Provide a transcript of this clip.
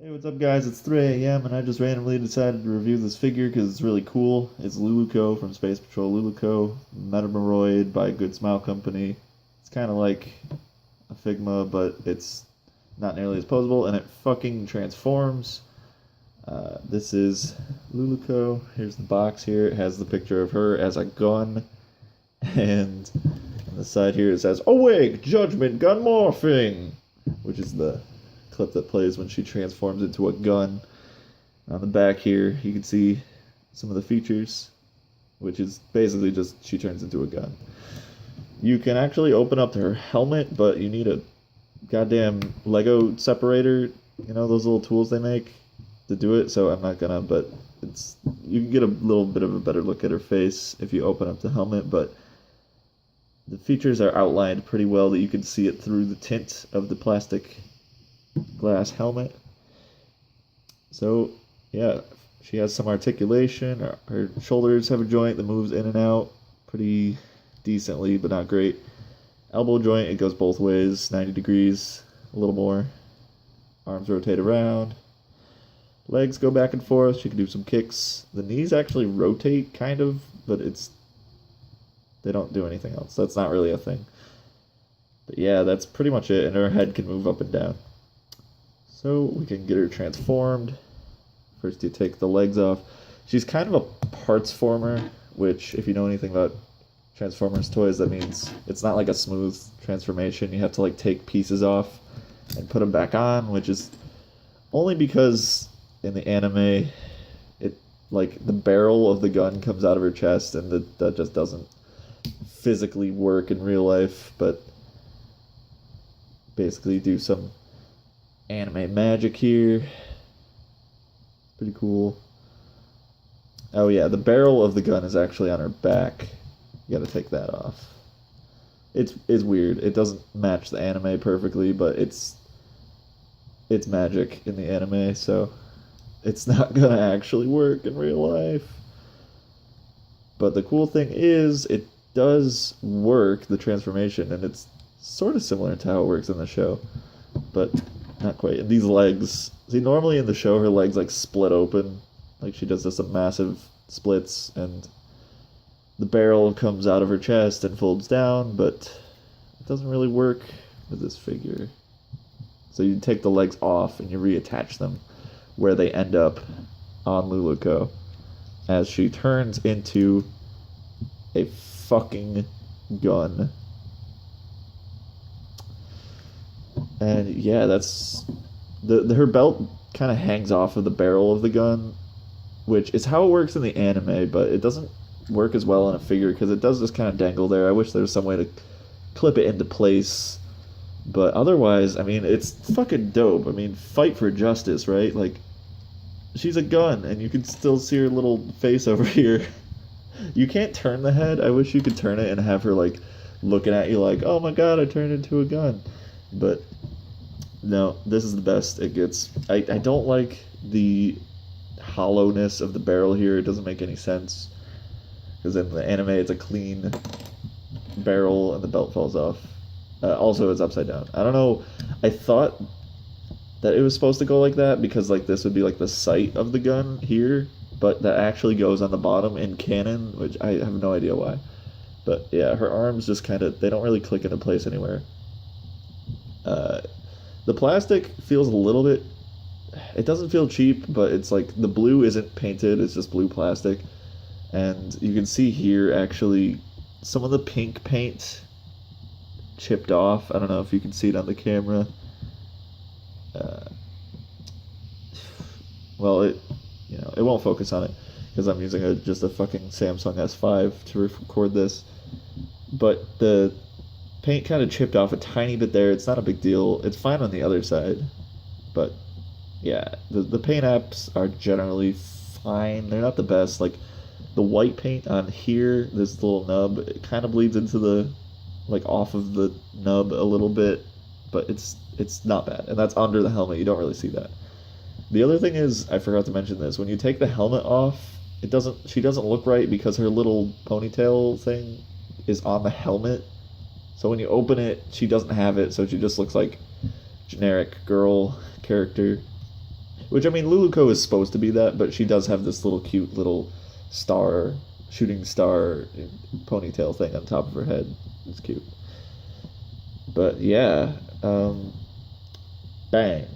Hey, what's up, guys? It's 3 a.m. and I just randomly decided to review this figure because it's really cool. It's Luluco from Space Patrol Luluco, Metamoroid by Good Smile Company. It's kind of like a Figma, but it's not nearly as posable, and it fucking transforms. This is Luluco. Here's the box here. It has the picture of her as a gun, and on the side here it says, "Awake, Judgment Gun Morphing," which is the clip that plays when she transforms into a gun. On the back here, you can see some of the features, which is basically just she turns into a gun. You can actually open up her helmet, but you need a goddamn Lego separator, those little tools they make to do it, so I'm not gonna, but you can get a little bit of a better look at her face if you open up the helmet, but the features are outlined pretty well that you can see it through the tint of the plastic glass helmet. So yeah, she has some articulation. Her shoulders have a joint that moves in and out pretty decently, but not great. Elbow joint, it goes both ways, 90 degrees, a little more. Arms rotate around. Legs go back and forth. She can do some kicks. The knees actually rotate, kind of, but they don't do anything else. That's not really a thing. But yeah, that's pretty much it, and her head can move up and down. So we can get her transformed. First you take the legs off. She's kind of a parts former, which if you know anything about Transformers toys, that means it's not like a smooth transformation. You have to take pieces off and put them back on, which is only because in the anime, the barrel of the gun comes out of her chest, and that just doesn't physically work in real life, but basically do some anime magic here. Pretty cool. Oh yeah, the barrel of the gun is actually on her back. You gotta take that off. It's weird. It doesn't match the anime perfectly, but it's magic in the anime, so it's not gonna actually work in real life. But the cool thing is, it does work, the transformation, and it's sort of similar to how it works in the show, but not quite. And these legs, see, normally in the show her legs split open, she does this massive splits, and the barrel comes out of her chest and folds down, but it doesn't really work with this figure. So you take the legs off and you reattach them where they end up on Luluco as she turns into a fucking gun. And yeah, that's her belt kind of hangs off of the barrel of the gun, which is how it works in the anime, but it doesn't work as well in a figure because it does just kind of dangle there. I wish there was some way to clip it into place, but otherwise, it's fucking dope. Fight for justice, right? She's a gun, and you can still see her little face over here. You can't turn the head. I wish you could turn it and have her looking at you oh my god, I turned into a gun. But no, this is the best it gets. I don't like the hollowness of the barrel here. It doesn't make any sense, because in the anime it's a clean barrel and the belt falls off. Also, it's upside down. I don't know. I thought that it was supposed to go like that because this would be the sight of the gun here, but that actually goes on the bottom in canon, which I have no idea why. But yeah, her arms just they don't really click into place anywhere. The plastic feels a little bit, it doesn't feel cheap, but it's the blue isn't painted, it's just blue plastic. And you can see here actually some of the pink paint chipped off. I don't know if you can see it on the camera. Well, it won't focus on it because I'm using just a fucking Samsung S5 to record this. But the paint kind of chipped off a tiny bit there. It's not a big deal. It's fine on the other side. But yeah, the paint apps are generally fine. They're not the best. The white paint on here, this little nub, it kind of bleeds into the off of the nub a little bit, but it's not bad. And that's under the helmet. You don't really see that. The other thing is, I forgot to mention this, when you take the helmet off, she doesn't look right because her little ponytail thing is on the helmet. So when you open it, she doesn't have it, so she just looks like generic girl character. Which, I mean, Luluco is supposed to be that, but she does have this little cute little shooting star ponytail thing on top of her head. It's cute. But yeah, bang.